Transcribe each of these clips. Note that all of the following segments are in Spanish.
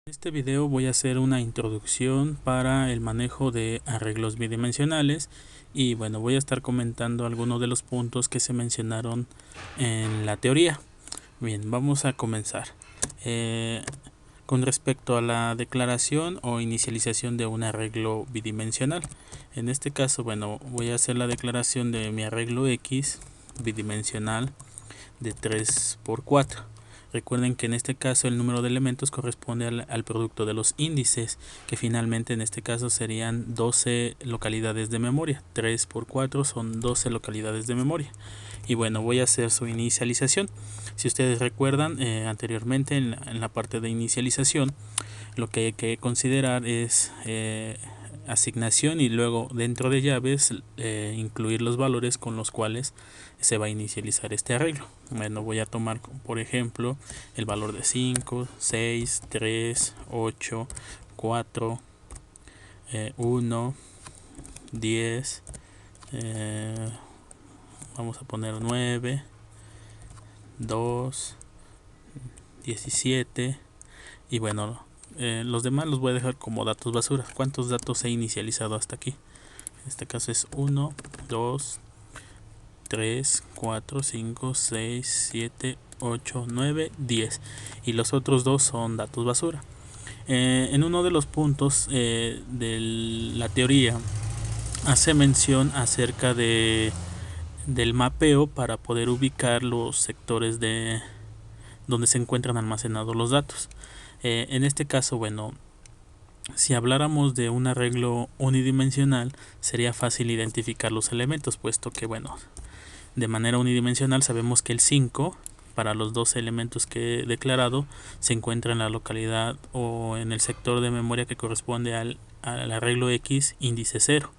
En este video voy a hacer una introducción para el manejo de arreglos bidimensionales y bueno, voy a estar comentando algunos de los puntos que se mencionaron en la teoría. Bien, vamos a comenzar. Con respecto a la declaración o inicialización de un arreglo bidimensional. En este caso, bueno, voy a hacer la declaración de mi arreglo X bidimensional de 3×4. Recuerden que en este caso el número de elementos corresponde al producto de los índices, que finalmente en este caso serían 12 localidades de memoria. 3×4 son 12 localidades de memoria. Y bueno, voy a hacer su inicialización. Si ustedes recuerdan, anteriormente en la parte de inicialización, lo que hay que considerar es asignación y luego dentro de llaves incluir los valores con los cuales se va a inicializar este arreglo. Bueno, voy a tomar por ejemplo el valor de 5, 6, 3, 8, 4, 1, 10, vamos a poner 9, 2, 17 y bueno, los demás los voy a dejar como datos basura. ¿Cuántos datos he inicializado hasta aquí? En este caso es 1, 2, 3, 4, 5, 6, 7, 8, 9, 10 y los otros dos son datos basura. En uno de los puntos de la teoría hace mención acerca del mapeo para poder ubicar los sectores de donde se encuentran almacenados los datos. En este caso, bueno, si habláramos de un arreglo unidimensional, sería fácil identificar los elementos, puesto que, bueno, de manera unidimensional sabemos que el 5, para los dos elementos que he declarado, se encuentra en la localidad o en el sector de memoria que corresponde al arreglo X índice 0.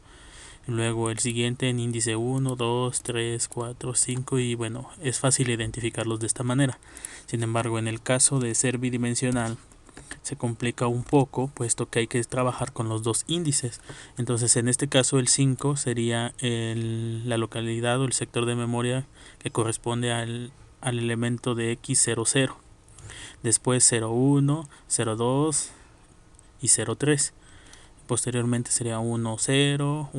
Luego el siguiente en índice 1, 2, 3, 4, 5 y bueno, es fácil identificarlos de esta manera. Sin embargo, en el caso de ser bidimensional, se complica un poco, puesto que hay que trabajar con los dos índices. Entonces en este caso el 5 sería la localidad o el sector de memoria que corresponde al elemento de X00, después 01, 02 y 03. Posteriormente sería 10, 11,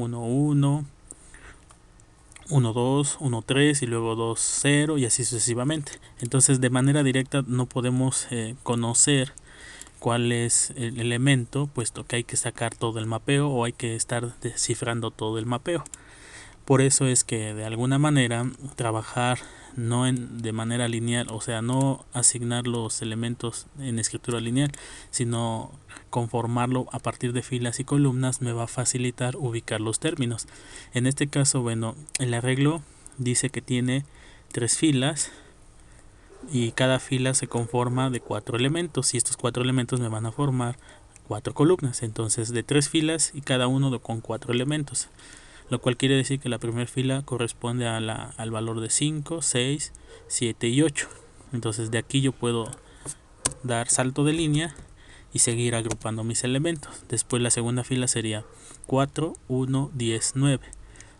12, 13 y luego 20 y así sucesivamente. Entonces de manera directa no podemos conocer cuál es el elemento, puesto que hay que sacar todo el mapeo o hay que estar descifrando todo el mapeo. Por eso es que de alguna manera trabajar no de manera lineal, o sea, no asignar los elementos en escritura lineal, sino conformarlo a partir de filas y columnas me va a facilitar ubicar los términos. En este caso, bueno, el arreglo dice que tiene 3 filas y cada fila se conforma de 4 elementos y estos 4 elementos me van a formar 4 columnas. Entonces de 3 filas y cada uno con 4 elementos, lo cual quiere decir que la primera fila corresponde al valor de 5, 6, 7 y 8. Entonces de aquí yo puedo dar salto de línea y seguir agrupando mis elementos. Después la segunda fila sería 4, 1, 10, 9,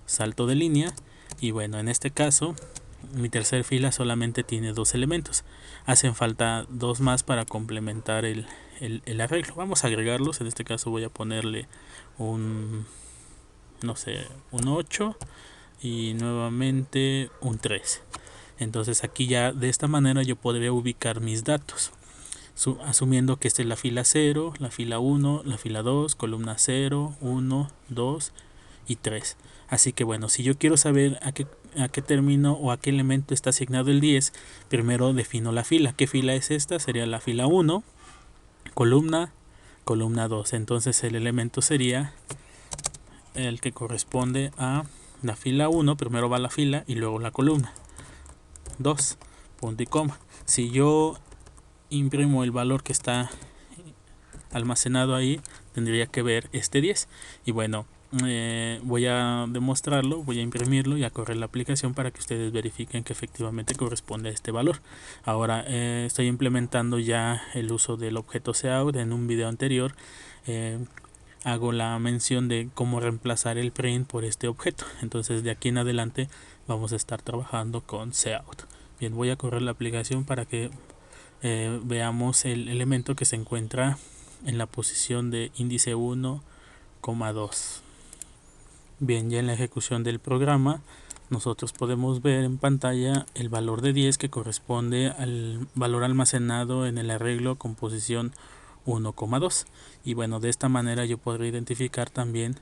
salto de línea y bueno, en este caso mi tercera fila solamente tiene 2 elementos. Hacen falta 2 más para complementar el arreglo. Vamos a agregarlos. En este caso voy a ponerle un 8 y nuevamente un 3. Entonces aquí ya de esta manera yo podría ubicar mis datos, asumiendo que esta es la fila 0, la fila 1, la fila 2, columna 0, 1, 2 y 3. Así que bueno, si yo quiero saber a qué término o a qué elemento está asignado el 10, primero defino la fila. ¿Qué fila es esta? Sería la fila 1, columna 2. Entonces el elemento sería el que corresponde a la fila 1, primero va la fila y luego la columna 2, punto y coma. Si yo imprimo el valor que está almacenado ahí, tendría que ver este 10 y bueno, voy a demostrarlo, voy a imprimirlo y a correr la aplicación para que ustedes verifiquen que efectivamente corresponde a este valor. Ahora estoy implementando ya el uso del objeto cout. En un video anterior hago la mención de cómo reemplazar el print por este objeto. Entonces de aquí en adelante vamos a estar trabajando con cout. Bien, voy a correr la aplicación para que veamos el elemento que se encuentra en la posición de índice 1,2. Bien, ya en la ejecución del programa nosotros podemos ver en pantalla el valor de 10 que corresponde al valor almacenado en el arreglo con posición 1,2. Y bueno, de esta manera yo podré identificar también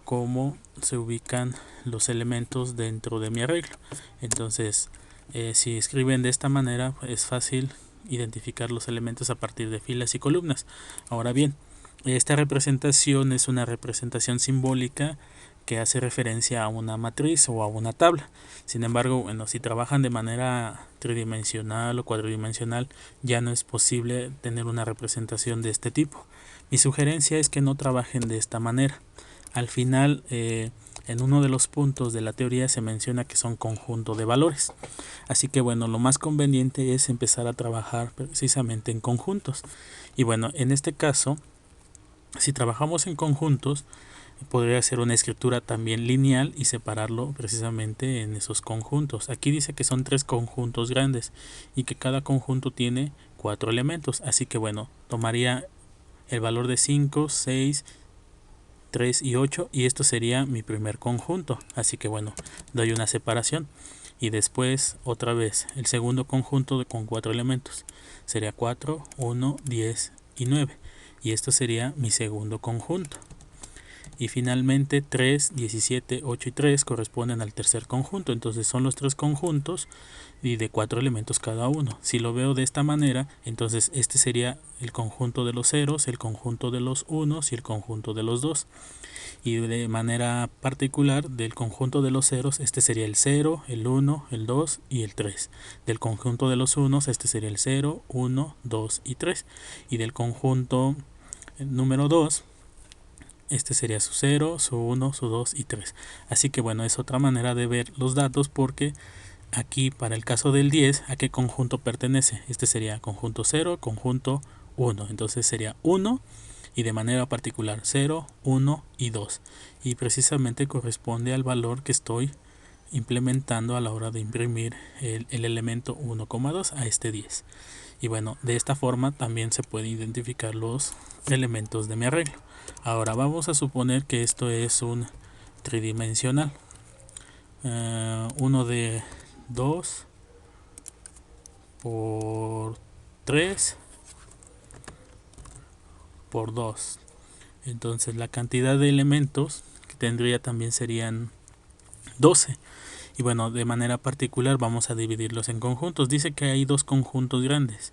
cómo se ubican los elementos dentro de mi arreglo. Entonces, si escriben de esta manera es fácil identificar los elementos a partir de filas y columnas. Ahora bien, esta representación es una representación simbólica que hace referencia a una matriz o a una tabla. Sin embargo, bueno, si trabajan de manera tridimensional o cuadridimensional, ya no es posible tener una representación de este tipo. Mi sugerencia es que no trabajen de esta manera. Al final, en uno de los puntos de la teoría se menciona que son conjunto de valores. Así que bueno, lo más conveniente es empezar a trabajar precisamente en conjuntos. Y bueno, en este caso, si trabajamos en conjuntos, podría ser una escritura también lineal y separarlo precisamente en esos conjuntos. Aquí dice que son 3 conjuntos grandes y que cada conjunto tiene 4 elementos. Así que bueno, tomaría el valor de 5, 6, 3 y 8 y esto sería mi primer conjunto. Así que bueno, doy una separación y después otra vez el segundo conjunto con 4 elementos. Sería 4, 1, 10 y 9 y esto sería mi segundo conjunto. Y finalmente 3, 17, 8 y 3 corresponden al tercer conjunto. Entonces son los 3 conjuntos y de 4 elementos cada uno. Si lo veo de esta manera, entonces este sería el conjunto de los ceros, el conjunto de los unos y el conjunto de los dos. Y de manera particular del conjunto de los ceros, este sería el 0, el 1, el 2 y el 3. Del conjunto de los unos, este sería el 0, 1, 2 y 3. Y del conjunto número 2, este sería su 0, su 1, su 2 y 3. Así que bueno, es otra manera de ver los datos porque aquí para el caso del 10, ¿a qué conjunto pertenece? Este sería conjunto 0, conjunto 1. Entonces sería 1 y de manera particular 0, 1 y 2. Y precisamente corresponde al valor que estoy implementando a la hora de imprimir el elemento 1,2 a este 10. Y bueno, de esta forma también se puede identificar los elementos de mi arreglo. Ahora vamos a suponer que esto es un tridimensional. Uno de 2 por 3 por 2. Entonces la cantidad de elementos que tendría también serían 12. Y bueno, de manera particular vamos a dividirlos en conjuntos. Dice que hay 2 conjuntos grandes.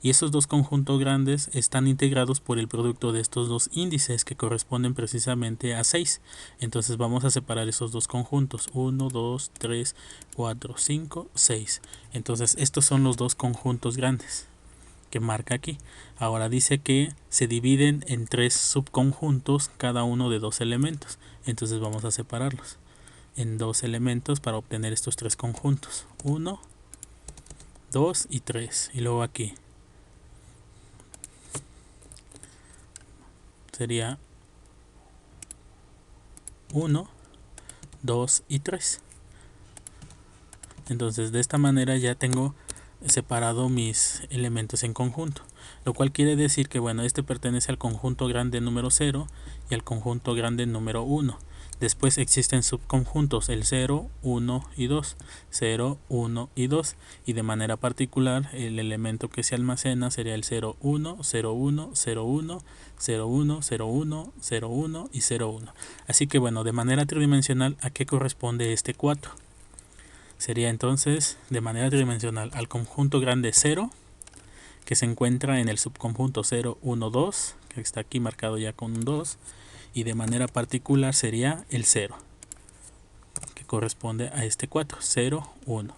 Y esos 2 conjuntos grandes están integrados por el producto de estos 2 índices que corresponden precisamente a 6. Entonces vamos a separar esos 2 conjuntos. 1, 2, 3, 4, 5, 6. Entonces estos son los 2 conjuntos grandes que marca aquí. Ahora dice que se dividen en 3 subconjuntos, cada uno de 2 elementos. Entonces vamos a separarlos en 2 elementos para obtener estos 3 conjuntos. 1, 2 y 3. Y luego aquí sería 1, 2 y 3. Entonces de esta manera ya tengo separado mis elementos en conjunto, lo cual quiere decir que bueno, este pertenece al conjunto grande número 0 y al conjunto grande número 1. Después existen subconjuntos el 0, 1 y 2, 0, 1 y 2, y de manera particular el elemento que se almacena sería el 0, 1, 0, 1, 0, 1, 0, 1, 0, 1, 0, 1 y 0, 1. Así que bueno, de manera tridimensional, ¿a qué corresponde este 4? Sería entonces de manera tridimensional al conjunto grande 0, que se encuentra en el subconjunto 0, 1, 2, que está aquí marcado ya con un 2, y de manera particular sería el 0, que corresponde a este 4, 0, 1.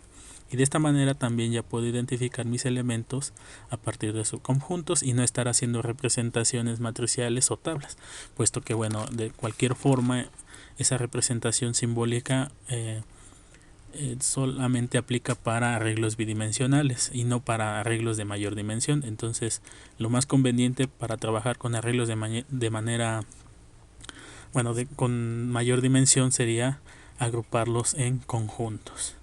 Y de esta manera también ya puedo identificar mis elementos a partir de subconjuntos y no estar haciendo representaciones matriciales o tablas, puesto que bueno, de cualquier forma esa representación simbólica solamente aplica para arreglos bidimensionales y no para arreglos de mayor dimensión. Entonces lo más conveniente para trabajar con arreglos de manera con mayor dimensión sería agruparlos en conjuntos.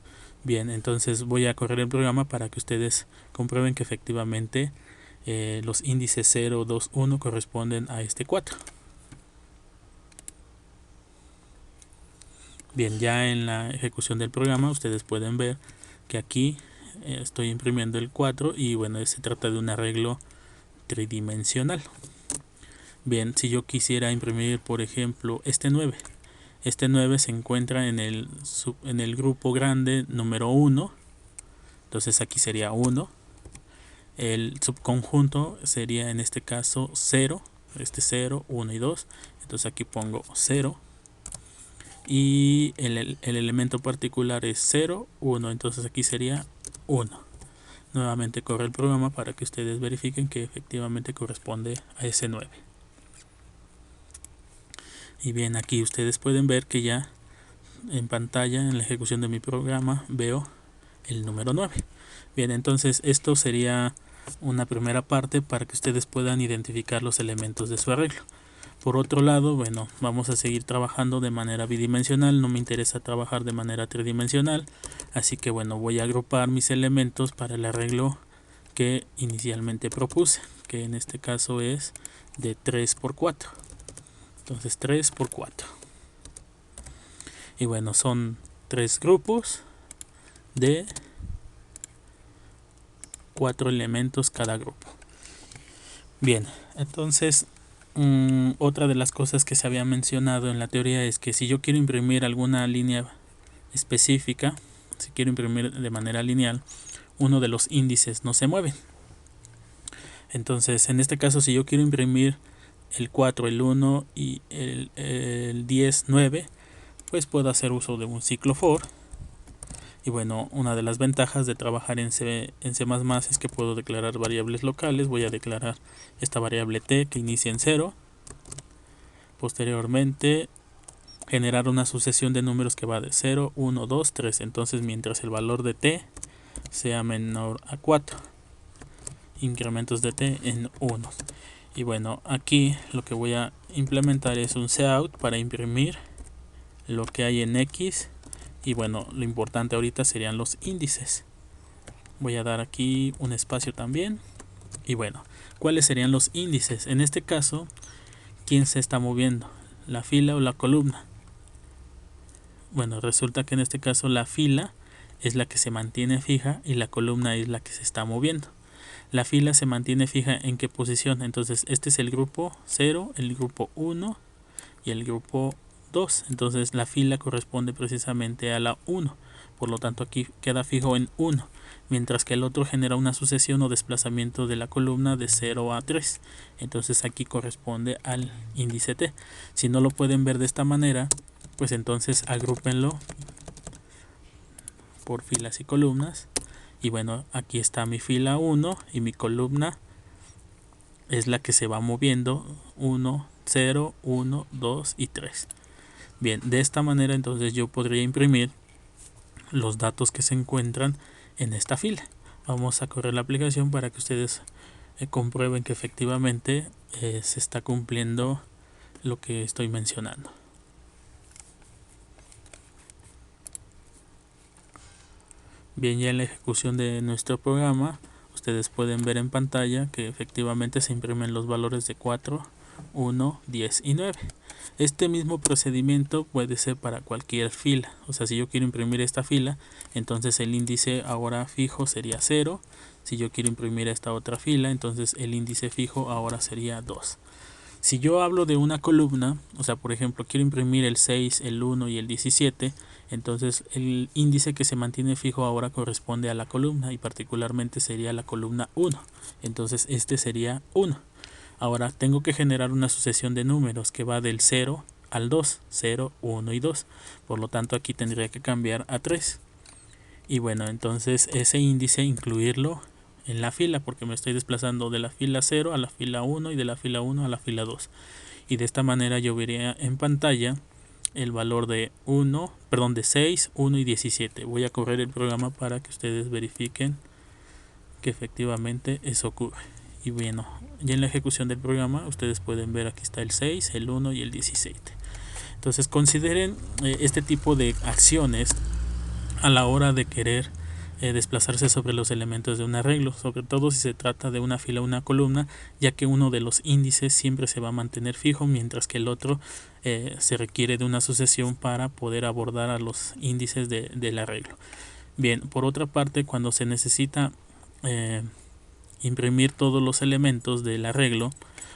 Bien, entonces voy a correr el programa para que ustedes comprueben que efectivamente los índices 0, 2, 1 corresponden a este 4. Bien, ya en la ejecución del programa ustedes pueden ver que aquí estoy imprimiendo el 4 y bueno, se trata de un arreglo tridimensional. Bien, si yo quisiera imprimir por ejemplo este 9 se encuentra en el grupo grande número 1, entonces aquí sería 1. El subconjunto sería en este caso 0, 0, 1 y 2, entonces aquí pongo 0. Y el elemento particular es 0, 1, entonces aquí sería 1. Nuevamente corre el programa para que ustedes verifiquen que efectivamente corresponde a ese 9. Y bien, aquí ustedes pueden ver que ya en pantalla, en la ejecución de mi programa, veo el número 9. Bien, entonces esto sería una primera parte para que ustedes puedan identificar los elementos de su arreglo. Por otro lado, bueno, vamos a seguir trabajando de manera bidimensional, no me interesa trabajar de manera tridimensional, así que bueno, voy a agrupar mis elementos para el arreglo que inicialmente propuse, que en este caso es de 3×4. Entonces 3×4. Y bueno, son 3 grupos de 4 elementos cada grupo. Bien, entonces otra de las cosas que se había mencionado en la teoría es que si yo quiero imprimir alguna línea específica, si quiero imprimir de manera lineal, uno de los índices no se mueve. Entonces, en este caso, si yo quiero imprimir el 4, el 1 y el 10, 9, pues puedo hacer uso de un ciclo for. Y bueno, una de las ventajas de trabajar en C++ es que puedo declarar variables locales. Voy a declarar esta variable t que inicia en 0. Posteriormente generar una sucesión de números que va de 0, 1, 2, 3. Entonces mientras el valor de t sea menor a 4, incrementos de t en 1. Y bueno, aquí lo que voy a implementar es un cout para imprimir lo que hay en x. Y bueno, lo importante ahorita serían los índices. Voy a dar aquí un espacio también. Y bueno, ¿cuáles serían los índices? En este caso, ¿quién se está moviendo? ¿La fila o la columna? Bueno, resulta que en este caso la fila es la que se mantiene fija y la columna es la que se está moviendo. La fila se mantiene fija ¿en qué posición? Entonces este es el grupo 0, el grupo 1 y el grupo 2. Entonces la fila corresponde precisamente a la 1. Por lo tanto aquí queda fijo en 1. Mientras que el otro genera una sucesión o desplazamiento de la columna de 0 a 3. Entonces aquí corresponde al índice t. Si no lo pueden ver de esta manera, pues entonces agrúpenlo por filas y columnas. Y bueno, aquí está mi fila 1 y mi columna es la que se va moviendo 1, 0, 1, 2 y 3. Bien, de esta manera entonces yo podría imprimir los datos que se encuentran en esta fila. Vamos a correr la aplicación para que ustedes comprueben que efectivamente se está cumpliendo lo que estoy mencionando. Bien, ya en la ejecución de nuestro programa, ustedes pueden ver en pantalla que efectivamente se imprimen los valores de 4, 1, 10 y 9. Este mismo procedimiento puede ser para cualquier fila. O sea, si yo quiero imprimir esta fila, entonces el índice ahora fijo sería 0. Si yo quiero imprimir esta otra fila, entonces el índice fijo ahora sería 2. Si yo hablo de una columna, o sea, por ejemplo, quiero imprimir el 6, el 1 y el 17, entonces el índice que se mantiene fijo ahora corresponde a la columna y particularmente sería la columna 1. Entonces este sería 1. Ahora tengo que generar una sucesión de números que va del 0 al 2, 0, 1 y 2. Por lo tanto aquí tendría que cambiar a 3. Y bueno, entonces ese índice incluirlo en la fila, porque me estoy desplazando de la fila 0 a la fila 1 y de la fila 1 a la fila 2. Y de esta manera yo vería en pantalla el valor de 6, 1 y 17. Voy a correr el programa para que ustedes verifiquen que efectivamente eso ocurre. Y bueno, ya en la ejecución del programa ustedes pueden ver aquí está el 6, el 1 y el 17. Entonces consideren este tipo de acciones a la hora de querer desplazarse sobre los elementos de un arreglo, sobre todo si se trata de una fila o una columna, ya que uno de los índices siempre se va a mantener fijo, mientras que el otro se requiere de una sucesión para poder abordar a los índices del arreglo. Bien, por otra parte, cuando se necesita imprimir todos los elementos del arreglo,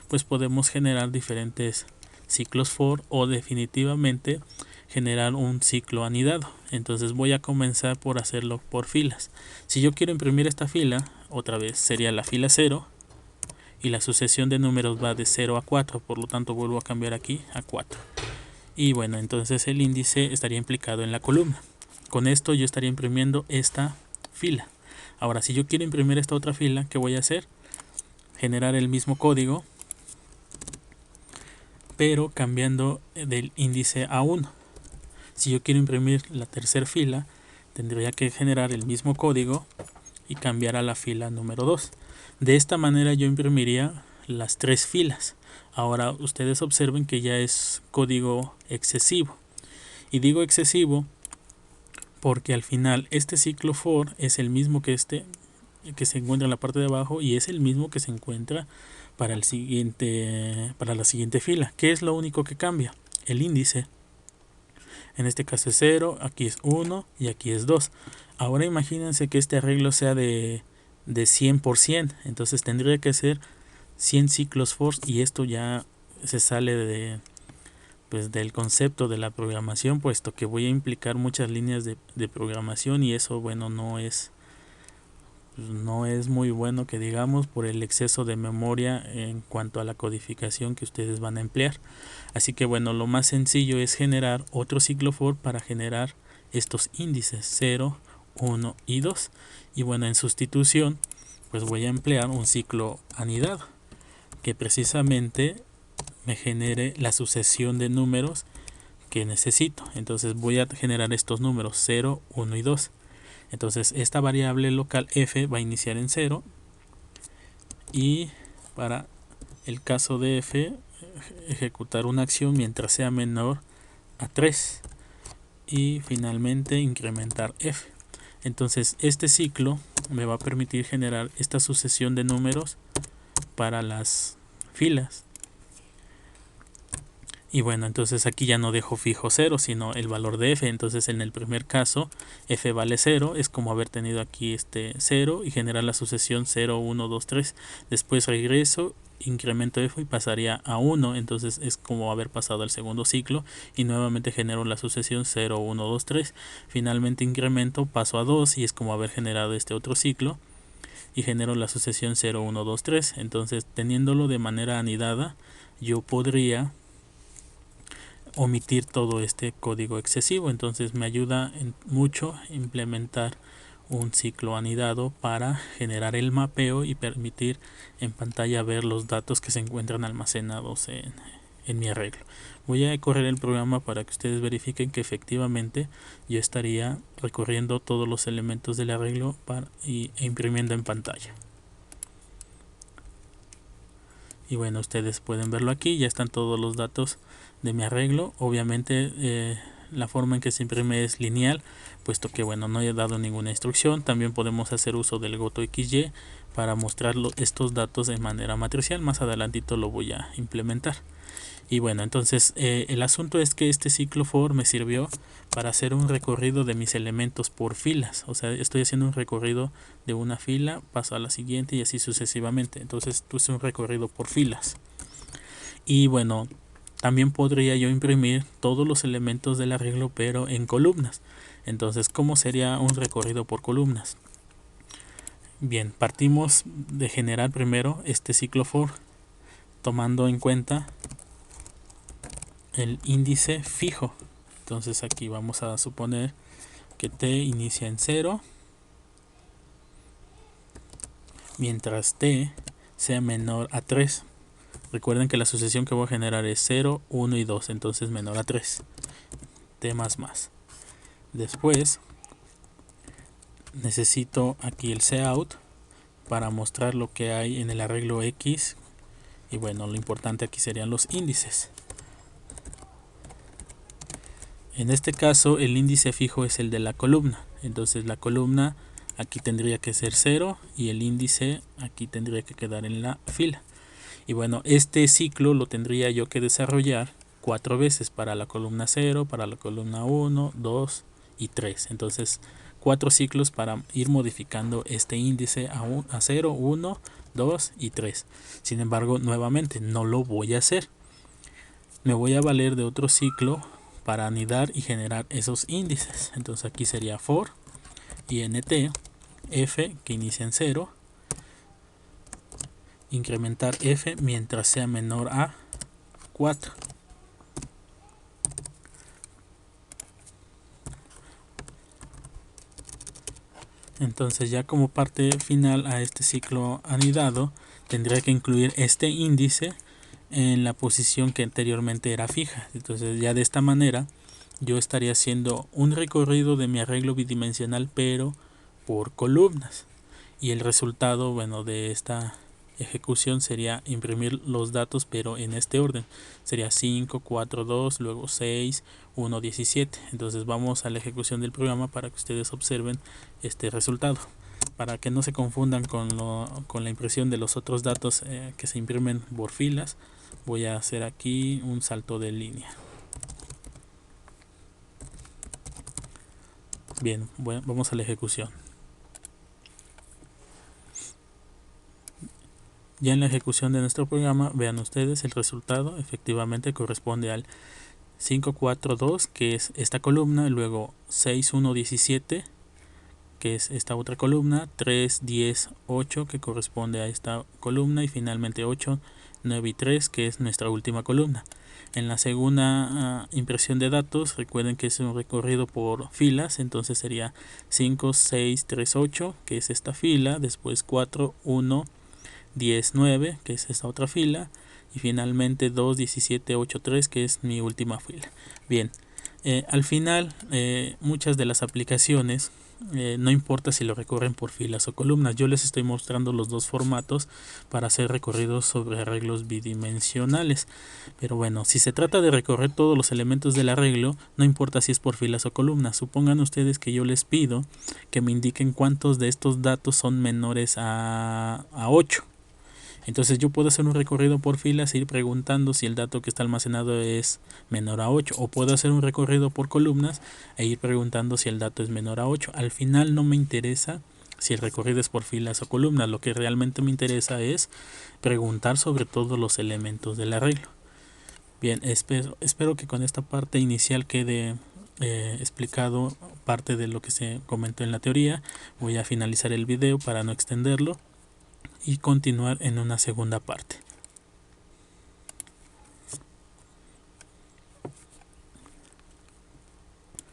pues podemos generar diferentes ciclos for o definitivamente generar un ciclo anidado. Entonces voy a comenzar por hacerlo por filas. Si yo quiero imprimir esta fila, otra vez sería la fila 0 y la sucesión de números va de 0 a 4, por lo tanto vuelvo a cambiar aquí a 4. Y bueno, entonces el índice estaría implicado en la columna. Con esto yo estaría imprimiendo esta fila. Ahora, si yo quiero imprimir esta otra fila, ¿qué voy a hacer? Generar el mismo código, pero cambiando del índice a 1. Si yo quiero imprimir la tercera fila, tendría que generar el mismo código y cambiar a la fila número 2. De esta manera yo imprimiría las 3 filas. Ahora ustedes observen que ya es código excesivo. Y digo excesivo porque al final este ciclo for es el mismo que este que se encuentra en la parte de abajo y es el mismo que se encuentra para la siguiente fila. ¿Qué es lo único que cambia? El índice. En este caso es 0, aquí es 1 y aquí es 2. Ahora imagínense que este arreglo sea de 100%, entonces tendría que ser 100 ciclos for y esto ya se sale del concepto de la programación, puesto que voy a implicar muchas líneas de programación y eso, bueno, no es muy bueno que digamos por el exceso de memoria en cuanto a la codificación que ustedes van a emplear. Así que bueno, lo más sencillo es generar otro ciclo for para generar estos índices 0, 1 y 2. Y bueno, en sustitución pues voy a emplear un ciclo anidado que precisamente me genere la sucesión de números que necesito. Entonces voy a generar estos números 0, 1 y 2. Entonces esta variable local f va a iniciar en 0 y para el caso de f ejecutar una acción mientras sea menor a 3 y finalmente incrementar f. Entonces este ciclo me va a permitir generar esta sucesión de números para las filas. Y bueno, entonces aquí ya no dejo fijo 0, sino el valor de f. Entonces en el primer caso, f vale 0. Es como haber tenido aquí este 0 y generar la sucesión 0, 1, 2, 3. Después regreso, incremento f y pasaría a 1. Entonces es como haber pasado el segundo ciclo y nuevamente genero la sucesión 0, 1, 2, 3. Finalmente incremento, paso a 2 y es como haber generado este otro ciclo y genero la sucesión 0, 1, 2, 3. Entonces teniéndolo de manera anidada, yo podría omitir todo este código excesivo. Entonces me ayuda mucho implementar un ciclo anidado para generar el mapeo y permitir en pantalla ver los datos que se encuentran almacenados en mi arreglo. Voy a correr el programa para que ustedes verifiquen que efectivamente yo estaría recorriendo todos los elementos del arreglo e imprimiendo en pantalla. Y bueno, ustedes pueden verlo aquí, ya están todos los datos de mi arreglo. Obviamente la forma en que se imprime es lineal, puesto que bueno, no he dado ninguna instrucción. También podemos hacer uso del GoToXY para mostrar estos datos de manera matricial. Más adelantito lo voy a implementar. Y bueno, entonces el asunto es que este ciclo for me sirvió para hacer un recorrido de mis elementos por filas. O sea, estoy haciendo un recorrido de una fila, paso a la siguiente y así sucesivamente. Entonces esto es un recorrido por filas. Y bueno, también podría yo imprimir todos los elementos del arreglo pero en columnas. Entonces, ¿cómo sería un recorrido por columnas? Bien, partimos de generar primero este ciclo for tomando en cuenta el índice fijo. Entonces aquí vamos a suponer que t inicia en 0 mientras t sea menor a 3. Recuerden que la sucesión que voy a generar es 0, 1 y 2, entonces menor a 3. T más más. Después necesito aquí el cout para mostrar lo que hay en el arreglo X. Y bueno, lo importante aquí serían los índices. En este caso el índice fijo es el de la columna. Entonces la columna aquí tendría que ser 0 y el índice aquí tendría que quedar en la fila. Y bueno, este ciclo lo tendría yo que desarrollar 4 veces para la columna 0, para la columna 1, 2 y 3. Entonces 4 ciclos para ir modificando este índice a 0, 1, 2 y 3. Sin embargo, nuevamente no lo voy a hacer. Me voy a valer de otro ciclo para anidar y generar esos índices. Entonces aquí sería for int f que inicia en 0, incrementar f mientras sea menor a 4. Entonces ya como parte final a este ciclo anidado tendría que incluir este índice en la posición que anteriormente era fija. Entonces ya de esta manera yo estaría haciendo un recorrido de mi arreglo bidimensional pero por columnas, y el resultado, bueno, de esta ejecución sería imprimir los datos pero en este orden, sería 5, 4, 2, luego 6, 1, 17. Entonces vamos a la ejecución del programa para que ustedes observen este resultado, para que no se confundan con la impresión de los otros datos que se imprimen por filas. Voy a hacer aquí un salto de línea. Bien, bueno, vamos a la ejecución. Ya en la ejecución de nuestro programa, vean ustedes el resultado efectivamente corresponde al 542, que es esta columna, luego 6, 1, 17, que es esta otra columna, 3, 10, 8, que corresponde a esta columna, y finalmente 8, 9 y 3, que es nuestra última columna. En la segunda impresión de datos, recuerden que es un recorrido por filas, entonces sería 5, 6, 3, 8, que es esta fila, después 4, 1, 10, 9, que es esta otra fila, y finalmente 2, 17, 8, 3, que es mi última fila. Bien, al final muchas de las aplicaciones no importa si lo recorren por filas o columnas. Yo les estoy mostrando los dos formatos para hacer recorridos sobre arreglos bidimensionales, pero bueno, si se trata de recorrer todos los elementos del arreglo, no importa si es por filas o columnas. Supongan ustedes que yo les pido que me indiquen cuántos de estos datos son menores a 8. Entonces yo puedo hacer un recorrido por filas e ir preguntando si el dato que está almacenado es menor a 8, o puedo hacer un recorrido por columnas e ir preguntando si el dato es menor a 8. Al final no me interesa si el recorrido es por filas o columnas, lo que realmente me interesa es preguntar sobre todos los elementos del arreglo. Bien, espero que con esta parte inicial quede explicado parte de lo que se comentó en la teoría. Voy a finalizar el video para no extenderlo y continuar en una segunda parte.